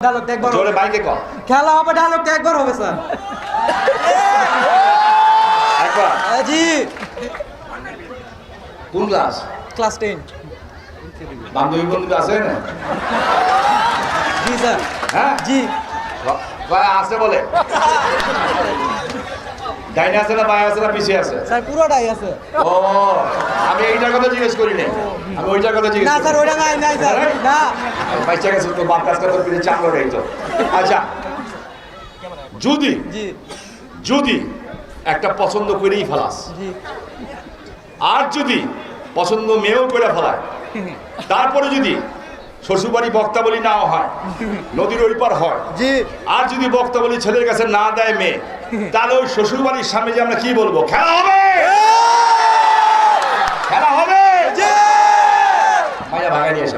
ডায়লগটা একবার জোরে বাইকে কর খেলা হবে, ডায়লগটা একবার হবে স্যার। একবার জি। কোন ক্লাস? ক্লাস 10। বান্ধবী বন্ধু আছে না? জি স্যার। হ্যাঁ জি। ভাই আছে বলে ডাইনে আছে না বাই আছে না পিছিয়ে আছে? স্যার পুরোটাই আছে। ও আমি এইটার কথা জিজ্ঞেস করি না, আমি ওইটার কথা জিজ্ঞেস না করি। স্যার ওইটা নাই নাই স্যার না। বাচ্চা গেছে তো বাপ কাজ করতে পিছিয়ে চাপ লড়াই তো। আচ্ছা যদি জি যদি একটা পছন্দ করেই ফেলাস, জি আর যদি পছন্দ মেয়েও করে ফেলায়, তারপরে যদি শ্বশুরবাড়ি বক্তাবলী নাও হয়, নদীর ওই পার হয়, জি আর যদি বক্তাবলী ছেলের কাছে না দেয় মেয়ে, তাহলে ওই শ্বশুরবাড়ির সামনে যে আমরা কি বলবো? খেলা হবে, খেলা হবে। মাইয়া ভাগাই নিয়ে এসে